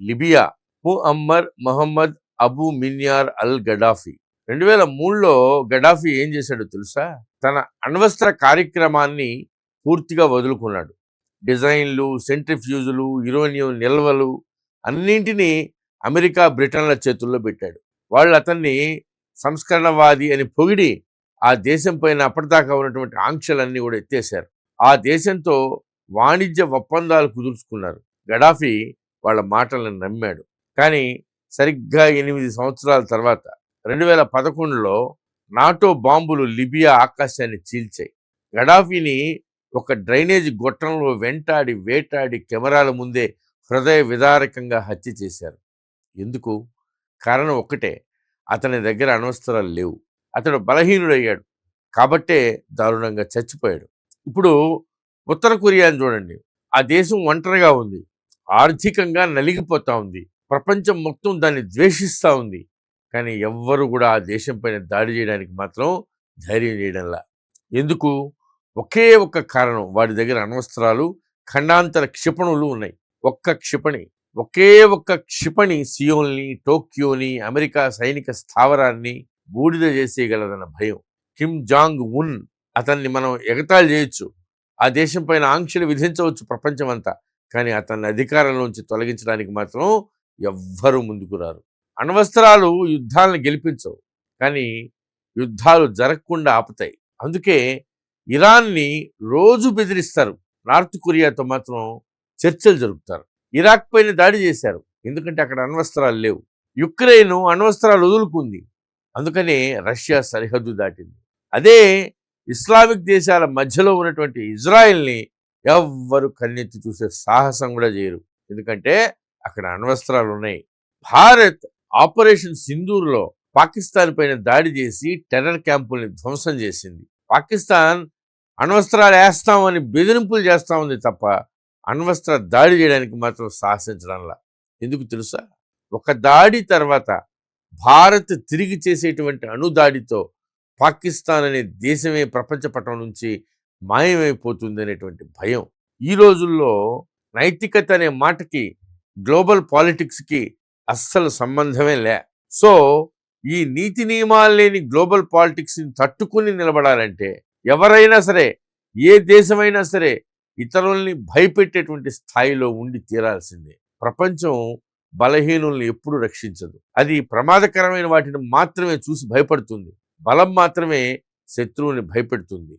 Libya ముఅమ్మర్ Mohammed Abu మిన్యార్ అల్ Gaddafi. 2003లో Gaddafi ఏం చేశాడో తెలుసా? తన అణ్వస్త్ర కార్యక్రమాన్ని పూర్తిగా వదులుకున్నాడు. డిజైన్లు, సెంట్రిఫ్యూజులు, యురేనియం నిల్వలు అన్నింటినీ అమెరికా, బ్రిటన్ల చేతుల్లో పెట్టాడు. వాళ్ళు అతన్ని సంస్కరణవాది అని పొగిడి ఆ దేశం పైన అప్పటిదాకా ఉన్నటువంటి ఆంక్షలన్నీ కూడా ఎత్తేశారు. ఆ దేశంతో వాణిజ్య ఒప్పందాలు కుదుర్చుకున్నారు. గడాఫీ వాళ్ళ మాటలను నమ్మాడు. కానీ సరిగ్గా 8 సంవత్సరాల తర్వాత 2011లో నాటో బాంబులు లిబియా ఆకాశాన్ని చీల్చాయి. గడాఫీని ఒక డ్రైనేజ్ గొట్టంలో వెంటాడి వేటాడి కెమెరాల ముందే హృదయ విదారకంగా హత్య చేశారు. ఎందుకు? కారణం ఒక్కటే, అతని దగ్గర అణ్వస్త్రాలు లేవు. అతడు బలహీనుడయ్యాడు కాబట్టే దారుణంగా చచ్చిపోయాడు. ఇప్పుడు ఉత్తర కొరియాని చూడండి. ఆ దేశం ఒంటరిగా ఉంది, ఆర్థికంగా నలిగిపోతా ఉంది, ప్రపంచం మొత్తం దాన్ని ద్వేషిస్తూ ఉంది. కానీ ఎవ్వరు కూడా ఆ దేశం పైన దాడి చేయడానికి మాత్రం ధైర్యం చేయడంలా. ఎందుకు? ఒకే ఒక్క కారణం, వాడి దగ్గర అణ్వస్త్రాలు, ఖండాంతర క్షిపణులు ఉన్నాయి. ఒకే ఒక్క క్షిపణి సియోల్ని, టోక్యోని, అమెరికా సైనిక స్థావరాన్ని బూడిద చేసేయగలదన్న భయం. కిమ్ జాంగ్ ఉన్, అతన్ని మనం ఎగతాళి చేయొచ్చు, ఆ దేశం పైన ఆంక్షలు విధించవచ్చు ప్రపంచం అంతా, కానీ అతన్ని అధికారంలోంచి తొలగించడానికి మాత్రం ఎవ్వరూ ముందుకు రారు. అణ్వస్త్రాలు యుద్ధాలను గెలిపించవు, కానీ యుద్ధాలు జరగకుండా ఆపుతాయి. అందుకే ఇరాన్ని రోజు బెదిరిస్తారు. నార్త్ కొరియాతో మాత్రం చర్చలు జరుపుతారు. ఇరాక్ పైన దాడి చేశారు, ఎందుకంటే అక్కడ అణ్వస్త్రాలు లేవు. యుక్రెయిన్ అణ్వస్త్రాలు వదులుకుంది, అందుకనే రష్యా సరిహద్దు దాటింది. అదే ఇస్లామిక్ దేశాల మధ్యలో ఉన్నటువంటి ఇజ్రాయెల్ని ఎవ్వరు కన్నెత్తి చూసే సాహసం కూడా చేయరు, ఎందుకంటే అక్కడ అణ్వస్త్రాలు ఉన్నాయి. భారత్ ఆపరేషన్ సింధూర్లో పాకిస్తాన్ పైన దాడి చేసి టెర్రర్ క్యాంపుల్ని ధ్వంసం చేసింది. పాకిస్తాన్ అణ్వస్త్రాలు వేస్తామని బెదిరింపులు చేస్తూ ఉంది తప్ప అణ్వస్త్ర దాడి చేయడానికి మాత్రం సాహసించడంలా. ఎందుకు తెలుసా? ఒక దాడి తర్వాత భారత్ తిరిగి చేసేటువంటి అణుదాడితో పాకిస్తాన్ అనే దేశమే ప్రపంచ పటం నుంచి మాయమైపోతుంది అనేటువంటి భయం. ఈ రోజుల్లో నైతికత అనే మాటకి గ్లోబల్ పాలిటిక్స్కి అస్సలు సంబంధమే లే. సో ఈ నీతి నియమాలు లేని గ్లోబల్ పాలిటిక్స్ని తట్టుకుని నిలబడాలంటే ఎవరైనా సరే, ఏ దేశమైనా సరే ఇతరుల్ని భయపెట్టేటువంటి స్థాయిలో ఉండి తీరాల్సిందే. ప్రపంచం బలహీనుల్ని ఎప్పుడూ రక్షించదు. అది ప్రమాదకరమైన వాటిని మాత్రమే చూసి భయపడుతుంది. బలం మాత్రమే శత్రువుని భయపెడుతుంది.